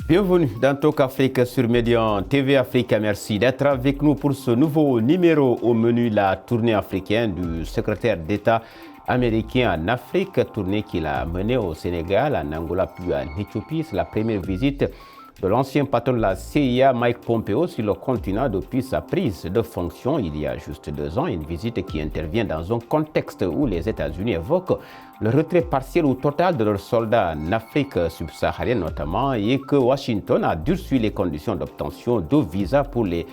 Bienvenue dans Talk Afrique sur Médian TV Afrique. Merci d'être avec nous pour ce nouveau numéro. Au menu, la tournée africaine du secrétaire d'État américain en Afrique, tournée qu'il a menée au Sénégal, en Angola puis en Éthiopie. C'est la première visite de l'ancien patron de la CIA, Mike Pompeo, sur le continent depuis sa prise de fonction il y a juste 2 ans. Une visite qui intervient dans un contexte où les États-Unis évoquent le retrait partiel ou total de leurs soldats en Afrique subsaharienne notamment, et que Washington a durci les conditions d'obtention de visa pour les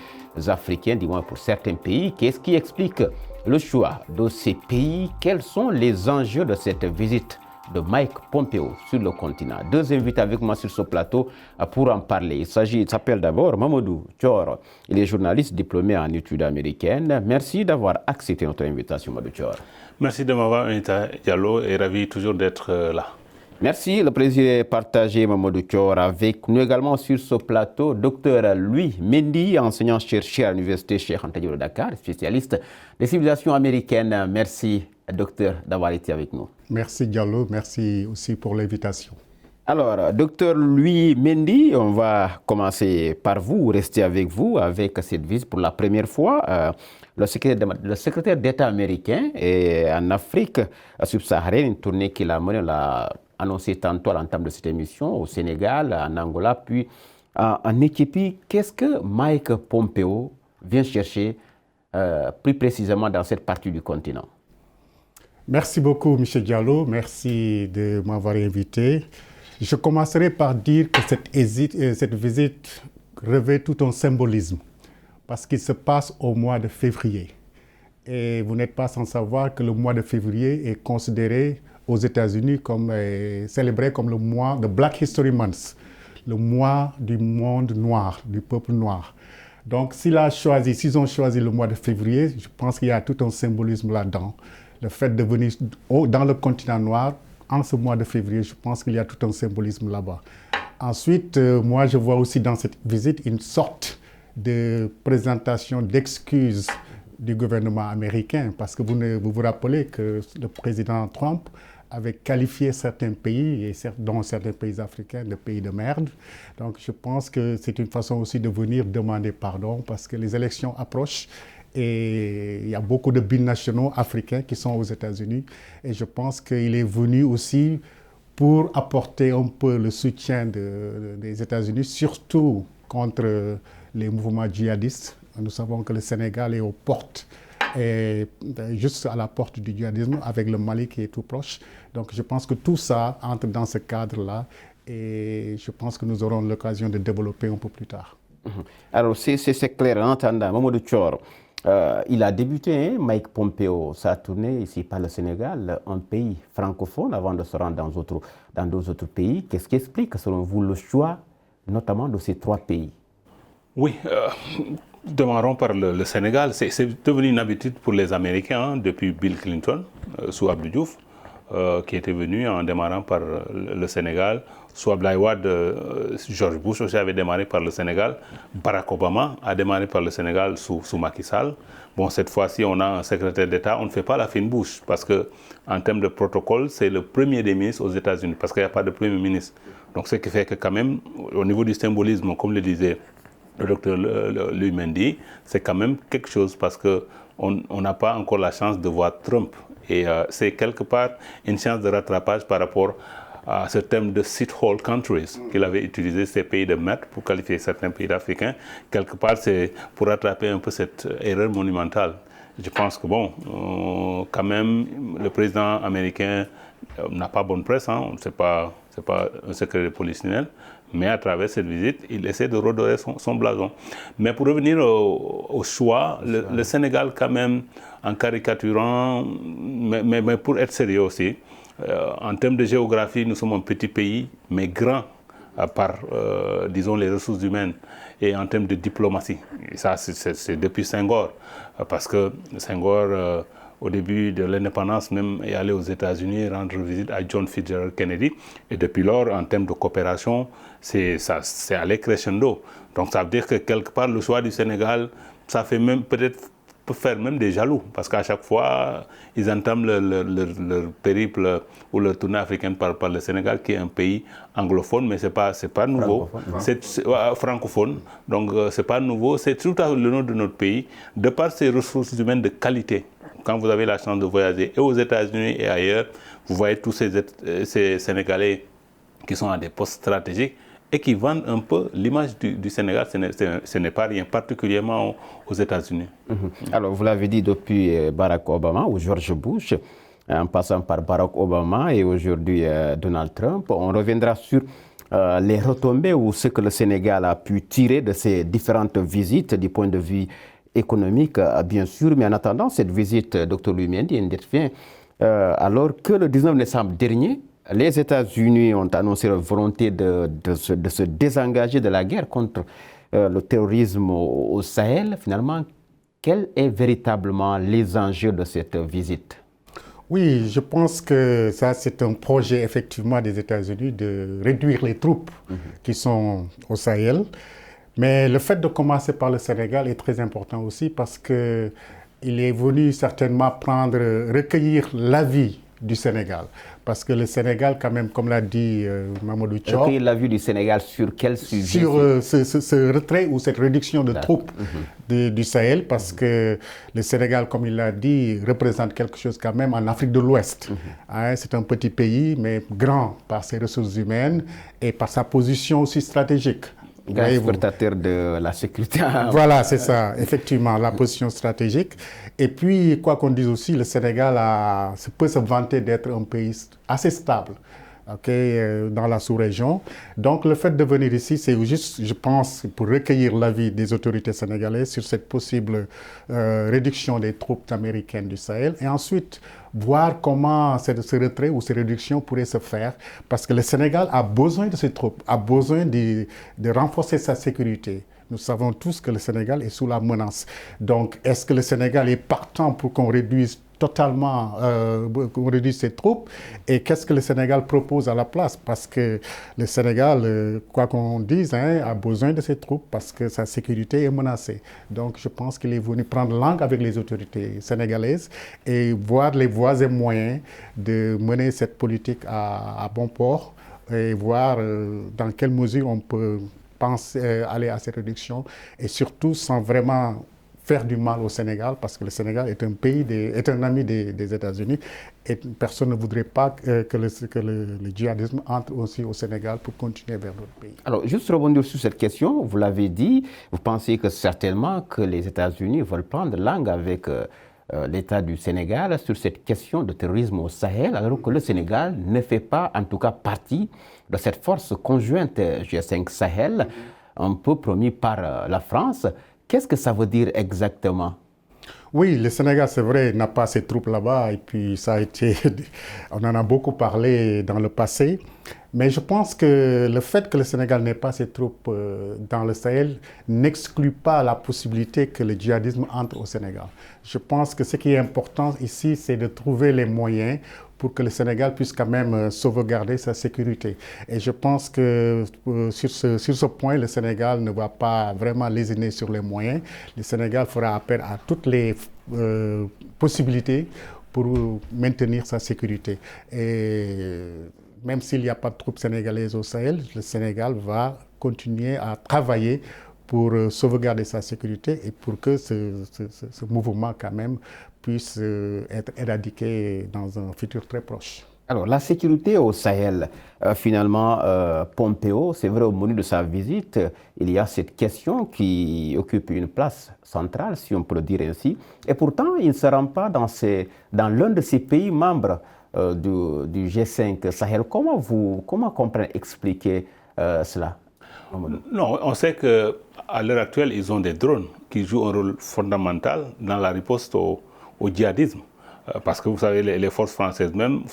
Africains, du moins pour certains pays. Qu'est-ce qui explique le choix de ces pays? Quels sont les enjeux de cette visite de Mike Pompeo sur le continent? 2 invités avec moi sur ce plateau pour en parler. Il s'appelle d'abord Mamadou Thior. Il est journaliste diplômé en études américaines. Merci d'avoir accepté notre invitation, Mamadou Thior. Merci de m'avoir invité, Diallo, et ravi toujours d'être là. Merci, le plaisir est partagé, Mamadou Thior. Avec nous également sur ce plateau, Dr Louis Mendy, enseignant-chercheur à l'Université Cheikh Anta Diop de Dakar, spécialiste des civilisations américaines. Merci, docteur, d'avoir été avec nous. Merci, Diallo. Merci aussi pour l'invitation. Alors, docteur Louis Mendy, on va commencer par vous, rester avec vous, avec cette visite pour la première fois. Le secrétaire d'État américain est en Afrique subsaharienne, une tournée qu'il a menée, on l'a annoncé tantôt à l'entame de cette émission, au Sénégal, en Angola, puis en Éthiopie. Qu'est-ce que Mike Pompeo vient chercher plus précisément dans cette partie du continent? Merci beaucoup, M. Diallo. Merci de m'avoir invité. Je commencerai par dire que cette visite revêt tout un symbolisme parce qu'il se passe au mois de février. Et vous n'êtes pas sans savoir que le mois de février est considéré aux États-Unis comme célébré comme le mois de Black History Month, le mois du monde noir, du peuple noir. Donc s'ils ont choisi le mois de février, je pense qu'il y a tout un symbolisme là-dedans. Le fait de venir dans le continent noir, en ce mois de février, je pense qu'il y a tout un symbolisme là-bas. Ensuite, moi, je vois aussi dans cette visite une sorte de présentation d'excuses du gouvernement américain, parce que vous vous rappelez que le président Trump avait qualifié certains pays, dont certains pays africains, de pays de merde. Donc, je pense que c'est une façon aussi de venir demander pardon, parce que les élections approchent. Et il y a beaucoup de binationaux africains qui sont aux États-Unis. Et je pense qu'il est venu aussi pour apporter un peu le soutien des États-Unis, surtout contre les mouvements djihadistes. Nous savons que le Sénégal est aux portes, juste à la porte du djihadisme, avec le Mali qui est tout proche. Donc je pense que tout ça entre dans ce cadre-là. Et je pense que nous aurons l'occasion de développer un peu plus tard. Alors c'est clair, en entendant Mamadou Thior. Il a débuté, Mike Pompeo, sa tournée ici par le Sénégal, un pays francophone, avant de se rendre dans d'autres autres pays. Qu'est-ce qui explique, selon vous, le choix, notamment de ces 3 pays? Oui, démarrons par le Sénégal. C'est devenu une habitude pour les Américains depuis Bill Clinton, sous Abdou Diouf, qui était venu en démarrant par le Sénégal. Sous Abdoulaye Wade, George Bush aussi avait démarré par le Sénégal. Barack Obama a démarré par le Sénégal sous Macky Sall. Bon, cette fois-ci, on a un secrétaire d'État. On ne fait pas la fine bouche parce qu'en termes de protocole, c'est le premier des ministres aux États-Unis parce qu'il n'y a pas de premier ministre. Donc, ce qui fait que quand même, au niveau du symbolisme, comme le disait le docteur Louis Mendy, c'est quand même quelque chose parce qu'on n'a pas encore la chance de voir Trump. Et c'est quelque part une chance de rattrapage par rapport à ce terme de sit-hole countries qu'il avait utilisé, ces pays de maître pour qualifier certains pays africains. Quelque part, c'est pour rattraper un peu cette erreur monumentale. Je pense que bon, quand même, le président américain n'a pas bonne presse, hein. C'est pas un secret de polichinelle, mais à travers cette visite, il essaie de redorer son blason. Mais pour revenir au choix, le Sénégal quand même, en caricaturant, mais pour être sérieux aussi, en termes de géographie, nous sommes un petit pays, mais grand par, disons, les ressources humaines et en termes de diplomatie. Et ça, c'est depuis Senghor, parce que Senghor, au début de l'indépendance, même est allé aux États-Unis rendre visite à John Fitzgerald Kennedy. Et depuis lors, en termes de coopération, c'est allé crescendo. Donc ça veut dire que quelque part, le choix du Sénégal, ça fait même peut-être peut faire même des jaloux, parce qu'à chaque fois, ils entament leur périple ou leur tournée africaine par le Sénégal, qui est un pays anglophone, mais c'est pas nouveau. C'est francophone, donc c'est pas nouveau. C'est tout à le nom de notre pays, de par ses ressources humaines de qualité. Quand vous avez la chance de voyager et aux États-Unis et ailleurs, vous voyez tous ces Sénégalais qui sont à des postes stratégiques et qui vendent un peu l'image du Sénégal. Ce n'est pas rien, particulièrement aux États-Unis. Alors, vous l'avez dit depuis Barack Obama ou George Bush, en passant par Barack Obama et aujourd'hui Donald Trump. On reviendra sur les retombées ou ce que le Sénégal a pu tirer de ces différentes visites du point de vue économique, bien sûr. Mais en attendant cette visite, Dr Louis Mendy intervient alors que le 19 décembre dernier, les États-Unis ont annoncé leur volonté de se désengager de la guerre contre le terrorisme au Sahel. Finalement, quels sont véritablement les enjeux de cette visite? Oui, je pense que ça, c'est un projet effectivement des États-Unis de réduire les troupes qui sont au Sahel. Mais le fait de commencer par le Sénégal est très important aussi parce qu'il est venu certainement recueillir l'avis du Sénégal. Parce que le Sénégal, quand même, comme l'a dit Mamadou Thior... Recueillir l'avis du Sénégal sur quel sujet? Sur ce retrait ou cette réduction de troupes du Sahel, parce que le Sénégal, comme il l'a dit, représente quelque chose quand même en Afrique de l'Ouest. C'est un petit pays, mais grand par ses ressources humaines et par sa position aussi stratégique. Grand exportateur de la sécurité. Voilà, c'est ça, effectivement, la position stratégique. Et puis, quoi qu'on dise aussi, le Sénégal peut se vanter d'être un pays assez stable dans la sous-région. Donc, le fait de venir ici, c'est juste, je pense, pour recueillir l'avis des autorités sénégalaises sur cette possible réduction des troupes américaines du Sahel. Et ensuite, voir comment ce retrait ou ces réductions pourraient se faire, parce que le Sénégal a besoin de ces troupes, a besoin de renforcer sa sécurité. Nous savons tous que le Sénégal est sous la menace. Donc, est-ce que le Sénégal est partant pour qu'on réduise totalement, qu'on réduise ses troupes? Et qu'est-ce que le Sénégal propose à la place? Parce que le Sénégal, quoi qu'on dise, a besoin de ses troupes parce que sa sécurité est menacée. Donc, je pense qu'il est venu prendre langue avec les autorités sénégalaises et voir les voies et moyens de mener cette politique à bon port et voir dans quelle mesure on peut aller à ces réductions et surtout sans vraiment faire du mal au Sénégal, parce que le Sénégal est un ami des États-Unis et personne ne voudrait pas que le djihadisme entre aussi au Sénégal pour continuer vers d'autres pays. Alors, juste rebondir sur cette question, vous l'avez dit, vous pensez que certainement que les États-Unis veulent prendre langue avec l'État du Sénégal sur cette question de terrorisme au Sahel, alors que le Sénégal ne fait pas, en tout cas, partie de cette force conjointe G5 Sahel, un peu promis par la France. Qu'est-ce que ça veut dire exactement? Oui, le Sénégal, c'est vrai, n'a pas ses troupes là-bas et puis ça a été... On en a beaucoup parlé dans le passé. Mais je pense que le fait que le Sénégal n'ait pas ses troupes dans le Sahel n'exclut pas la possibilité que le djihadisme entre au Sénégal. Je pense que ce qui est important ici, c'est de trouver les moyens pour que le Sénégal puisse quand même sauvegarder sa sécurité. Et je pense que sur ce point, le Sénégal ne va pas vraiment lésiner sur les moyens. Le Sénégal fera appel à toutes les possibilités pour maintenir sa sécurité. Et même s'il n'y a pas de troupes sénégalaises au Sahel, le Sénégal va continuer à travailler pour sauvegarder sa sécurité et pour que ce mouvement quand même puisse être éradiqué dans un futur très proche. Alors, la sécurité au Sahel, finalement, Pompeo, c'est vrai, au menu de sa visite, il y a cette question qui occupe une place centrale, si on peut le dire ainsi. Et pourtant, il ne se rend pas dans l'un de ces pays membres du G5 Sahel. Comment comprendre, expliquer cela? Non, on sait qu'à l'heure actuelle, ils ont des drones qui jouent un rôle fondamental dans la riposte au djihadisme. Parce que vous savez, les forces françaises même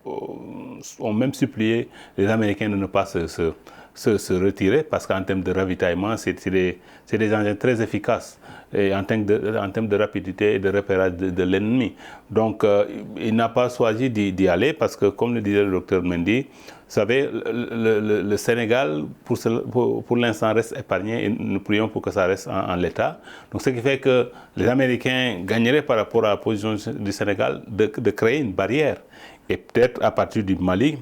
ont même supplié les Américains de ne pas se se retirer parce qu'en termes de ravitaillement, c'est des engins très efficaces et en termes de rapidité et de repérage de l'ennemi. Donc, il n'a pas choisi d'y aller parce que, comme le disait le docteur Mendy, vous savez, le Sénégal, pour l'instant, reste épargné et nous prions pour que ça reste en l'état. Donc, ce qui fait que les Américains gagneraient par rapport à la position du Sénégal de créer une barrière. Et peut-être à partir du Mali,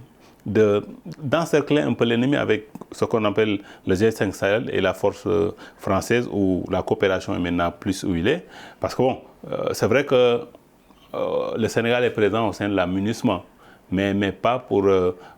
d'encercler un peu l'ennemi avec ce qu'on appelle le G5 Sahel et la force française où la coopération est maintenant plus huilée. Parce que bon, c'est vrai que le Sénégal est présent au sein de la MINUSMA, mais pas pour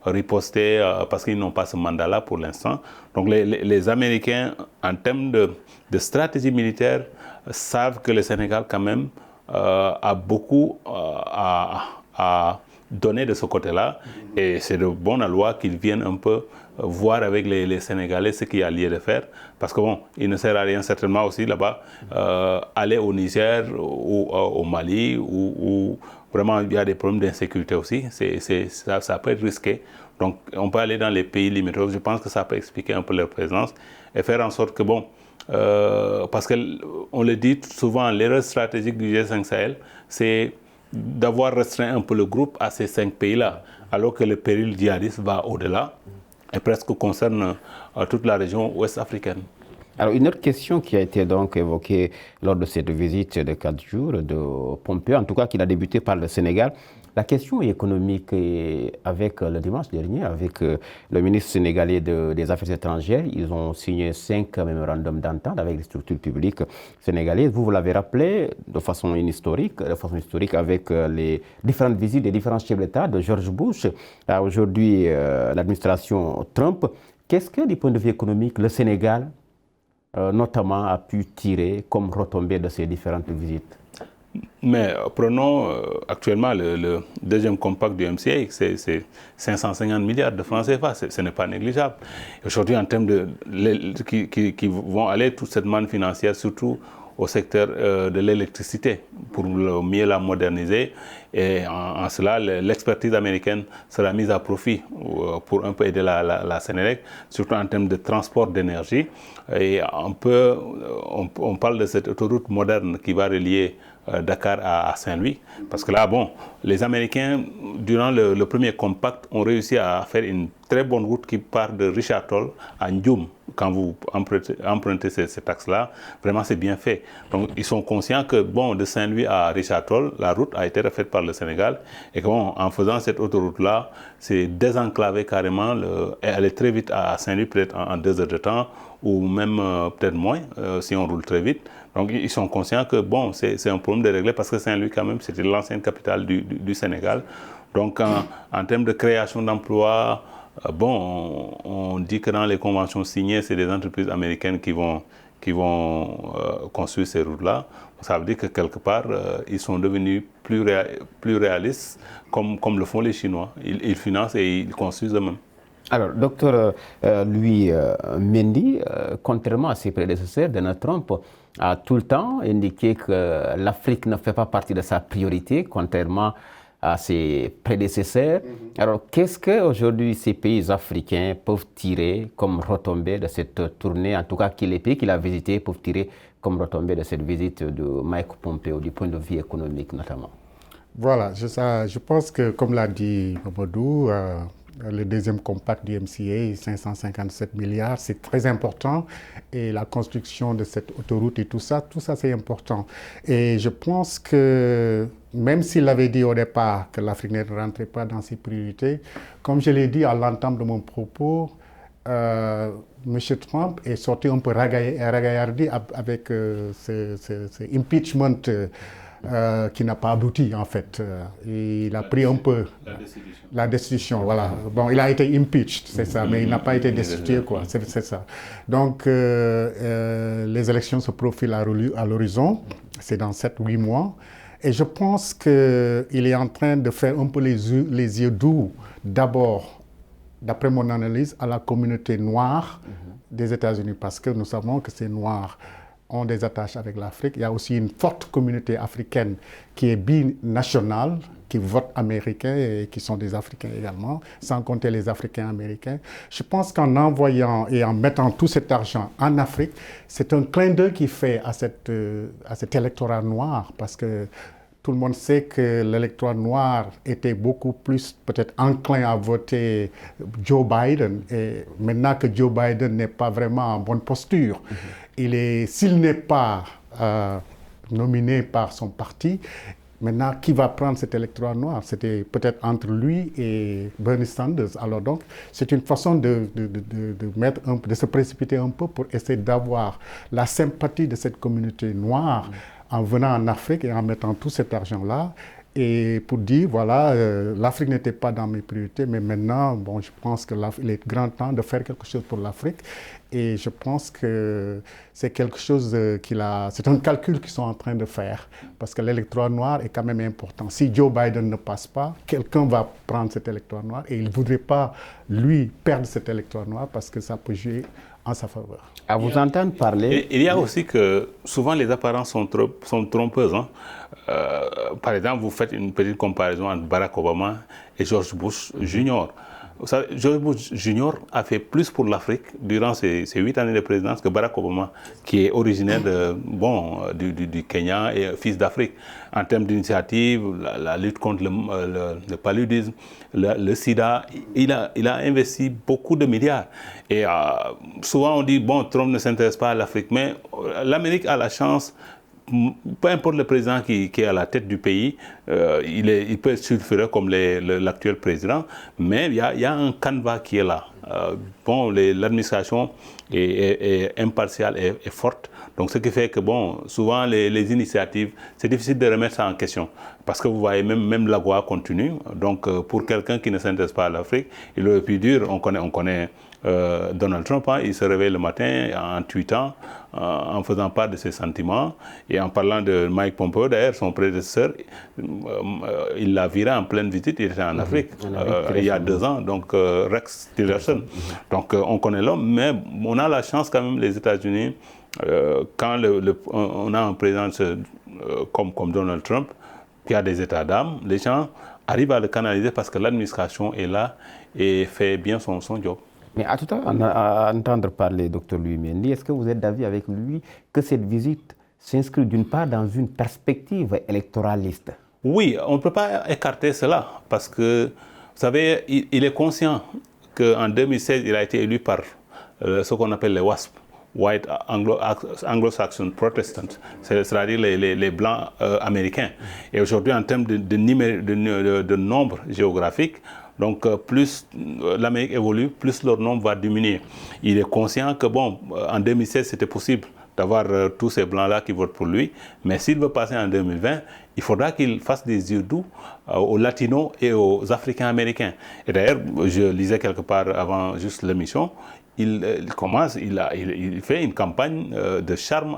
riposter parce qu'ils n'ont pas ce mandat-là pour l'instant. Donc les Américains, en termes de stratégie militaire, savent que le Sénégal quand même a beaucoup à donner de ce côté-là. Et c'est de bonne loi qu'ils viennent un peu voir avec les Sénégalais ce qu'il y a lieu de faire. Parce que bon, il ne sert à rien certainement aussi là-bas aller au Niger ou au Mali où vraiment il y a des problèmes d'insécurité aussi. Ça peut être risqué. Donc on peut aller dans les pays limitrophes. Je pense que ça peut expliquer un peu leur présence et faire en sorte que bon, parce qu'on le dit souvent, l'erreur stratégique du G5 Sahel, c'est d'avoir restreint un peu le groupe à ces 5 pays-là, alors que le péril djihadiste va au-delà et presque concerne toute la région ouest africaine. Alors, une autre question qui a été donc évoquée lors de cette visite de 4 jours de Pompeo, en tout cas qui a débuté par le Sénégal, la question économique avec le dimanche dernier, avec le ministre sénégalais des Affaires étrangères, ils ont signé 5 mémorandums d'entente avec les structures publiques sénégalaises. Vous l'avez rappelé de façon historique avec les différentes visites des différents chefs d'État de George Bush à aujourd'hui l'administration Trump. Qu'est-ce que, du point de vue économique, le Sénégal notamment a pu tirer comme retombée de ces différentes visites? Mais prenons actuellement le deuxième compact du MCA, c'est 550 milliards de francs CFA, ce n'est pas négligeable. Aujourd'hui, en termes qui vont aller toute cette manne financière, surtout au secteur de l'électricité, pour mieux la moderniser. Et en cela, l'expertise américaine sera mise à profit pour un peu aider la Sénélec, surtout en termes de transport d'énergie. Et on parle de cette autoroute moderne qui va relier Dakar à Saint-Louis. Parce que là, bon, les Américains, durant le premier compact, ont réussi à faire une très bonne route qui part de Richard Toll à Ndioum. Quand vous empruntez cet axe-là, vraiment c'est bien fait. Donc ils sont conscients que bon, de Saint-Louis à Richard Toll, la route a été refaite par le Sénégal et que bon, en faisant cette autoroute-là, c'est désenclavé carrément et aller très vite à Saint-Louis, peut-être en 2 heures de temps ou même peut-être moins si on roule très vite. Donc ils sont conscients que bon, c'est un problème de régler parce que Saint-Louis quand même c'était l'ancienne capitale du Sénégal. Donc en termes de création d'emplois, bon, on dit que dans les conventions signées, c'est des entreprises américaines qui vont construire ces routes-là. Ça veut dire que quelque part, ils sont devenus plus réalistes, comme le font les Chinois. Ils financent et ils construisent eux-mêmes. Alors, docteur Louis Mendy, contrairement à ses prédécesseurs, Donald Trump a tout le temps indiqué que l'Afrique ne fait pas partie de sa priorité, contrairement à ses prédécesseurs. Alors, qu'est-ce qu'aujourd'hui ces pays africains peuvent tirer comme retombée de cette tournée, en tout cas les pays qu'il a visités peuvent tirer comme retombée de cette visite de Mike Pompeo, du point de vue économique notamment? Voilà, je pense que, comme l'a dit Mamadou, le deuxième compact du MCA, 557 milliards, c'est très important. Et la construction de cette autoroute et tout ça c'est important. Et je pense que, même s'il avait dit au départ que l'Afrique ne rentrait pas dans ses priorités, comme je l'ai dit à l'entame de mon propos, M. Trump est sorti un peu ragaillardi avec ce impeachment qui n'a pas abouti en fait. Il a pris un peu la destitution, voilà. Bon, il a été impeached, c'est ça, mais il n'a pas été destitué, quoi, c'est ça. Donc, les élections se profilent à l'horizon, c'est dans 7-8 mois. Et je pense qu'il est en train de faire un peu les yeux doux, d'abord, d'après mon analyse, à la communauté noire des États-Unis, parce que nous savons que ces noirs ont des attaches avec l'Afrique. Il y a aussi une forte communauté africaine qui est binationale, qui votent américains et qui sont des Africains également, sans compter les Africains américains. Je pense qu'en envoyant et en mettant tout cet argent en Afrique, c'est un clin d'œil qui fait à cet électorat noir, parce que tout le monde sait que l'électorat noir était beaucoup plus peut-être enclin à voter Joe Biden. Et maintenant que Joe Biden n'est pas vraiment en bonne posture, s'il n'est pas nominé par son parti, maintenant, qui va prendre cet électorat noir? C'était peut-être entre lui et Bernie Sanders. Alors donc, c'est une façon de se précipiter un peu pour essayer d'avoir la sympathie de cette communauté noire en venant en Afrique et en mettant tout cet argent-là. Et pour dire, voilà, l'Afrique n'était pas dans mes priorités, mais maintenant, bon, je pense qu'il est grand temps de faire quelque chose pour l'Afrique. Et je pense que c'est quelque chose c'est un calcul qu'ils sont en train de faire, parce que l'électorat noir est quand même important. Si Joe Biden ne passe pas, quelqu'un va prendre cet électorat noir et il ne voudrait pas, lui, perdre cet électorat noir parce que ça peut jouer en sa faveur. À vous entendre parler... Il y a aussi que souvent les apparences sont trompeuses. Hein. Par exemple, vous faites une petite comparaison entre Barack Obama et George Bush Jr. George Bush Jr. a fait plus pour l'Afrique durant ses 8 années de présidence que Barack Obama, qui est originaire du Kenya et fils d'Afrique. En termes d'initiative, la lutte contre le paludisme, le sida, il a investi beaucoup de milliards. Et souvent on dit, bon, Trump ne s'intéresse pas à l'Afrique, mais l'Amérique a la chance. Peu importe le président qui est à la tête du pays, il peut être sulfureux comme l'actuel président, mais il y a un canevas qui est là. L'administration est impartiale et forte, donc ce qui fait que souvent les initiatives, c'est difficile de remettre ça en question, parce que vous voyez même l'AGOA continue. Donc pour quelqu'un qui ne s'intéresse pas à l'Afrique, il aurait pu dire, on connaît Donald Trump, il se réveille le matin en tweetant, en faisant part de ses sentiments, et en parlant de Mike Pompeo, d'ailleurs son prédécesseur, il l'a viré en pleine visite, il était en Afrique il y a 2 ans, donc Rex Tillerson. Donc on connaît l'homme, mais on a la chance quand même, les États-Unis, quand on a un président comme Donald Trump, qui a des états d'âme, les gens arrivent à le canaliser parce que l'administration est là et fait bien son job. Mais à tout à l'heure, à entendre parler Dr Louis Mendy, est-ce que vous êtes d'avis avec lui que cette visite s'inscrit d'une part dans une perspective électoraliste? Oui, on ne peut pas écarter cela, parce que, vous savez, il est conscient qu'en 2016, il a été élu par ce qu'on appelle les WASP, White Anglo-Saxon Protestants, c'est-à-dire les Blancs américains. Et aujourd'hui, en termes de nombre géographique, donc plus l'Amérique évolue, plus leur nombre va diminuer. Il est conscient que en 2016 c'était possible d'avoir tous ces blancs-là qui votent pour lui, mais s'il veut passer en 2020, il faudra qu'il fasse des yeux doux aux latinos et aux africains américains. Et d'ailleurs, je lisais quelque part avant juste l'émission, il fait une campagne de charme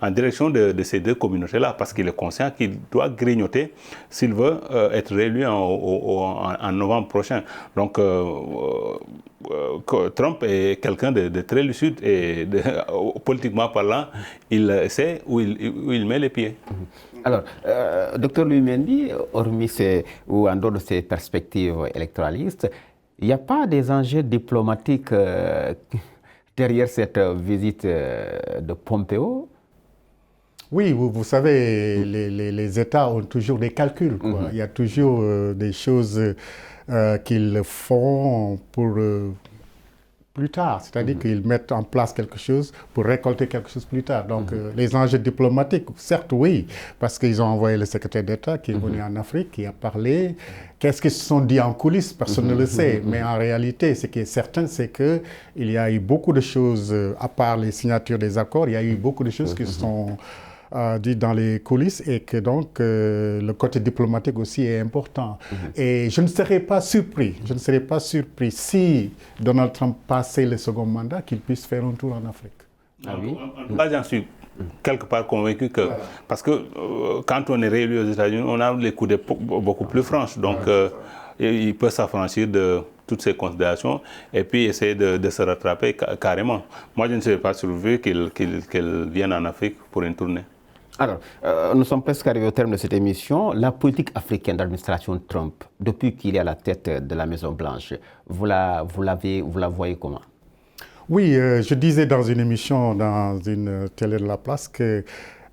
en direction de ces 2 communautés-là, parce qu'il est conscient qu'il doit grignoter s'il veut être réélu en novembre prochain. Donc, Trump est quelqu'un de très lucide et politiquement parlant, il sait où il met les pieds. Alors, Dr Louis Mendy, hormis ou en dehors de ces perspectives électoralistes, il n'y a pas des enjeux diplomatiques derrière cette visite de Pompeo? Oui, vous savez, les États ont toujours des calculs, quoi. Il y a toujours des choses qu'ils font pour plus tard, c'est-à-dire qu'ils mettent en place quelque chose pour récolter quelque chose plus tard. Donc les enjeux diplomatiques, certes oui, parce qu'ils ont envoyé le secrétaire d'État qui est venu en Afrique, qui a parlé. Qu'est-ce qu'ils se sont dit en coulisses? Personne ne le sait, mais en réalité, ce qui est certain, c'est qu'il y a eu beaucoup de choses, à part les signatures des accords, il y a eu beaucoup de choses qui sont dit dans les coulisses, et que donc le côté diplomatique aussi est important. Et je ne serais pas surpris si Donald Trump passait le second mandat, qu'il puisse faire un tour en Afrique. Ah oui? Là, j'en suis quelque part convaincu que, parce que quand on est réélu aux États-Unis, on a les coups beaucoup plus franches, donc il peut s'affranchir de toutes ces considérations et puis essayer de se rattraper carrément. Moi, je ne serais pas surpris qu'il vienne en Afrique pour une tournée. Alors, nous sommes presque arrivés au terme de cette émission. La politique africaine d'administration Trump, depuis qu'il est à la tête de la Maison-Blanche, vous la voyez comment? Oui, je disais dans une émission, dans une télé de la place, que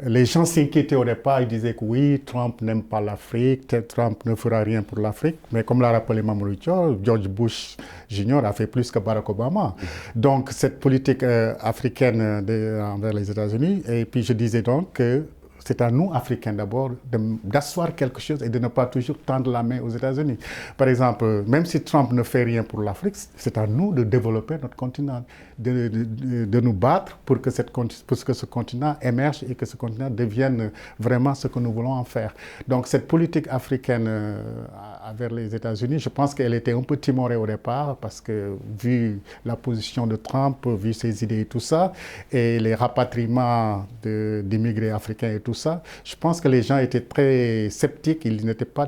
les gens s'inquiétaient au départ, ils disaient que oui, Trump n'aime pas l'Afrique, Trump ne fera rien pour l'Afrique. Mais comme l'a rappelé Mamadou Thiaw, George Bush Jr. a fait plus que Barack Obama. Donc cette politique africaine envers les États-Unis, et puis je disais donc que c'est à nous, Africains d'abord, d'asseoir quelque chose et de ne pas toujours tendre la main aux États-Unis. Par exemple, même si Trump ne fait rien pour l'Afrique, c'est à nous de développer notre continent, de nous battre pour que ce continent émerge et que ce continent devienne vraiment ce que nous voulons en faire. Donc cette politique africaine envers les États-Unis, je pense qu'elle était un peu timorée au départ parce que vu la position de Trump, vu ses idées et tout ça, et les rapatriements d'immigrés africains et tout ça, je pense que les gens étaient très sceptiques, ils n'étaient pas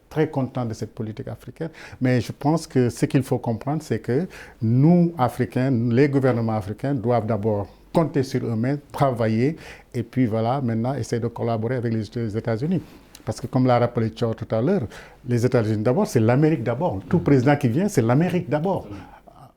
très contents de cette politique africaine. Mais je pense que ce qu'il faut comprendre, c'est que nous, Africains, les gouvernements africains doivent d'abord compter sur eux-mêmes, travailler, et puis voilà, maintenant essayer de collaborer avec les États-Unis. Parce que comme l'a rappelé Thiaw tout à l'heure, les États-Unis d'abord, c'est l'Amérique d'abord. Tout président qui vient, c'est l'Amérique d'abord,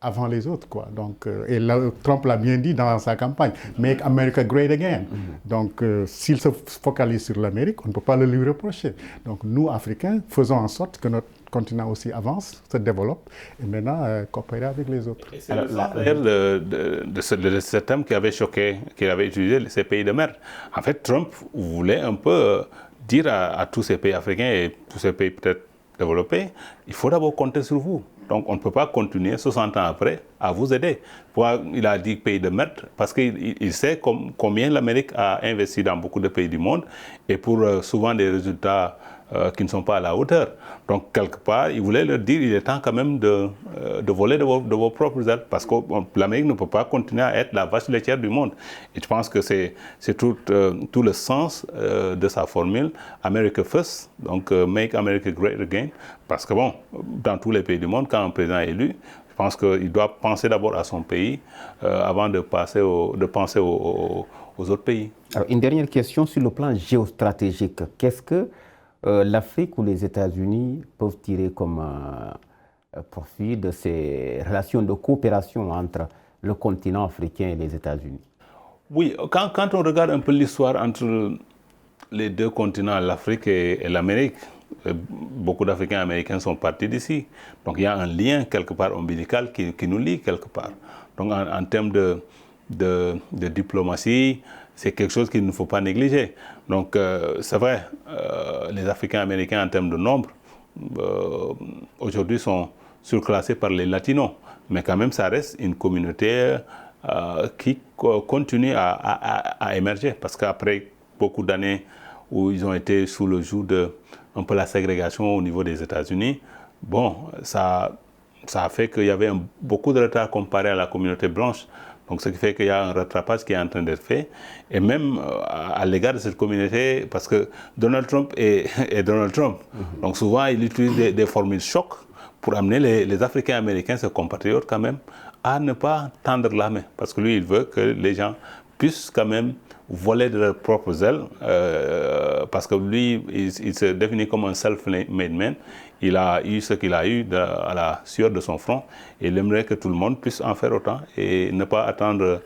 avant les autres, quoi. Donc, et Trump l'a bien dit dans sa campagne, Make America Great Again. Donc, s'il se focalise sur l'Amérique, on ne peut pas le lui reprocher. Donc, nous, Africains, faisons en sorte que notre continent aussi avance, se développe, et maintenant coopérer avec les autres. C'est de ce thème qui avait choqué, qu'il avait utilisé, ces pays de mer. En fait, Trump voulait un peu dire à tous ces pays africains et tous ces pays peut-être développés, il faut d'abord compter sur vous. Donc on ne peut pas continuer 60 ans après à vous aider. Pourquoi il a dit pays de merde? Parce qu'il sait combien l'Amérique a investi dans beaucoup de pays du monde et pour souvent des résultats qui ne sont pas à la hauteur. Donc quelque part, il voulait leur dire il est temps quand même de voler de vos propres ailes parce que l'Amérique ne peut pas continuer à être la vache laitière du monde. Et je pense que c'est tout le sens de sa formule America First, donc Make America Great Again, parce que bon, dans tous les pays du monde, quand un président est élu, je pense qu'il doit penser d'abord à son pays avant de penser aux autres pays. Alors, une dernière question sur le plan géostratégique. Qu'est-ce que l'Afrique ou les États-Unis peuvent tirer comme profit de ces relations de coopération entre le continent africain et les États-Unis? Oui, quand on regarde un peu l'histoire entre les deux continents, l'Afrique et l'Amérique, beaucoup d'Africains américains sont partis d'ici. Donc il y a un lien quelque part ombilical qui nous lie quelque part. Donc en termes de diplomatie, c'est quelque chose qu'il ne faut pas négliger. Donc c'est vrai, les Africains américains en termes de nombre, aujourd'hui sont surclassés par les Latinos. Mais quand même, ça reste une communauté qui continue à émerger. Parce qu'après beaucoup d'années où ils ont été sous le joug de un peu la ségrégation au niveau des États-Unis, bon, ça a fait qu'il y avait beaucoup de retard comparé à la communauté blanche. Donc, ce qui fait qu'il y a un rattrapage qui est en train d'être fait. Et même à l'égard de cette communauté, parce que Donald Trump est Donald Trump. Donc, souvent, il utilise des formules choc pour amener les Africains américains, ses compatriotes quand même, à ne pas tendre la main. Parce que lui, il veut que les gens puissent quand même voler de leurs propres ailes, parce que lui, il se définit comme un self-made man. Il a eu ce qu'il a eu à la sueur de son front, et il aimerait que tout le monde puisse en faire autant et ne pas attendre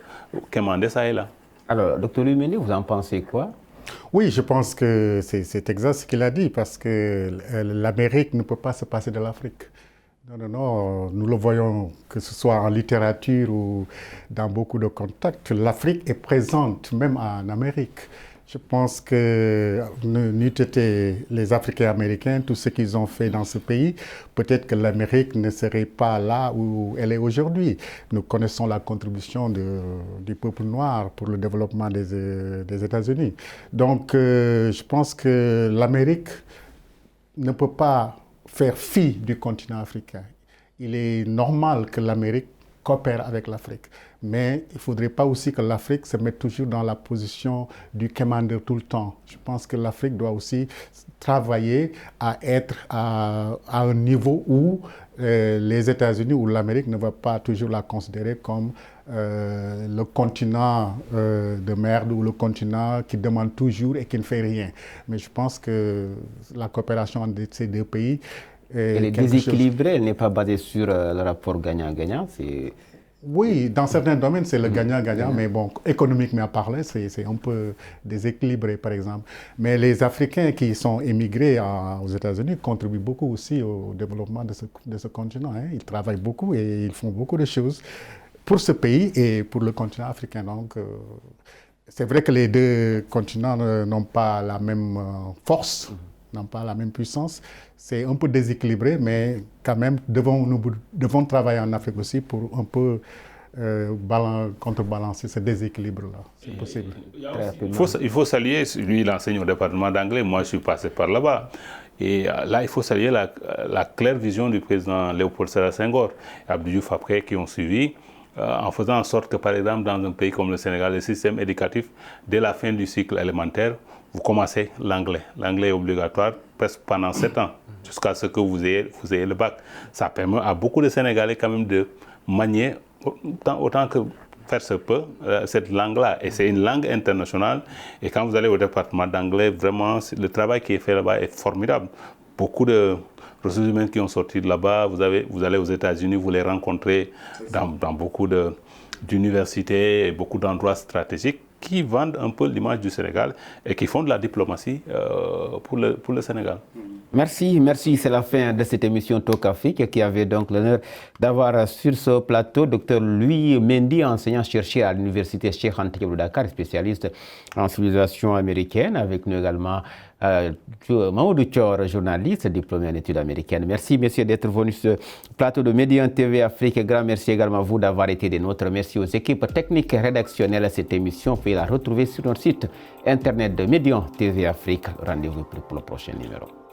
quémander ça et là. Alors, Dr Lumeni, vous en pensez quoi? Oui, je pense que c'est exact ce qu'il a dit, parce que l'Amérique ne peut pas se passer de l'Afrique. Non, nous le voyons, que ce soit en littérature ou dans beaucoup de contacts, l'Afrique est présente même en Amérique. Je pense que n'eût été les Africains américains, tout ce qu'ils ont fait dans ce pays, peut-être que l'Amérique ne serait pas là où elle est aujourd'hui. Nous connaissons la contribution du peuple noir pour le développement des États-Unis. Donc, je pense que l'Amérique ne peut pas faire fi du continent africain. Il est normal que l'Amérique coopèrent avec l'Afrique. Mais il ne faudrait pas aussi que l'Afrique se mette toujours dans la position du commander tout le temps. Je pense que l'Afrique doit aussi travailler à être à un niveau où les États-Unis ou l'Amérique ne vont pas toujours la considérer comme le continent de merde ou le continent qui demande toujours et qui ne fait rien. Mais je pense que la coopération entre ces deux pays elle est déséquilibrée, elle n'est pas basée sur le rapport gagnant-gagnant. Oui, dans certains domaines, c'est le gagnant-gagnant, mais bon, économiquement parlant, c'est un peu déséquilibré, par exemple. Mais les Africains qui sont émigrés aux États-Unis contribuent beaucoup aussi au développement de ce continent. Hein. Ils travaillent beaucoup et ils font beaucoup de choses pour ce pays et pour le continent africain. Donc, c'est vrai que les deux continents n'ont pas la même force, n'ont pas la même puissance. C'est un peu déséquilibré, mais quand même, nous devons travailler en Afrique aussi pour un peu contrebalancer ce déséquilibre-là. C'est possible. Il faut saluer, lui, il enseigne au département d'anglais, moi je suis passé par là-bas. Et là, il faut saluer la claire vision du président Léopold Sédar Senghor et Abdou Diouf après qui ont suivi, en faisant en sorte que, par exemple, dans un pays comme le Sénégal, le système éducatif, dès la fin du cycle élémentaire, vous commencez l'anglais. L'anglais est obligatoire presque pendant 7 ans, jusqu'à ce que vous ayez le bac. Ça permet à beaucoup de Sénégalais quand même de manier autant que faire se peut cette langue-là. Et c'est une langue internationale. Et quand vous allez au département d'anglais, vraiment, le travail qui est fait là-bas est formidable. Beaucoup de ressources humaines qui ont sorti de là-bas, vous allez aux États-Unis, vous les rencontrez dans beaucoup d'universités et beaucoup d'endroits stratégiques qui vendent un peu l'image du Sénégal et qui font de la diplomatie pour le Sénégal. Merci. C'est la fin de cette émission Talk Afrique qui avait donc l'honneur d'avoir sur ce plateau Dr Louis Mendy, enseignant-chercheur à l'université Cheikh Anta Diop de Dakar, spécialiste en civilisation américaine, avec nous également Mamadou Thior, journaliste, diplômé en études américaines. Merci, messieurs, d'être venus sur ce plateau de Médian TV Afrique. Grand merci également à vous d'avoir été des nôtres. Merci aux équipes techniques et rédactionnelles de cette émission. Vous pouvez la retrouver sur notre site internet de Médian TV Afrique. Rendez-vous pour le prochain numéro.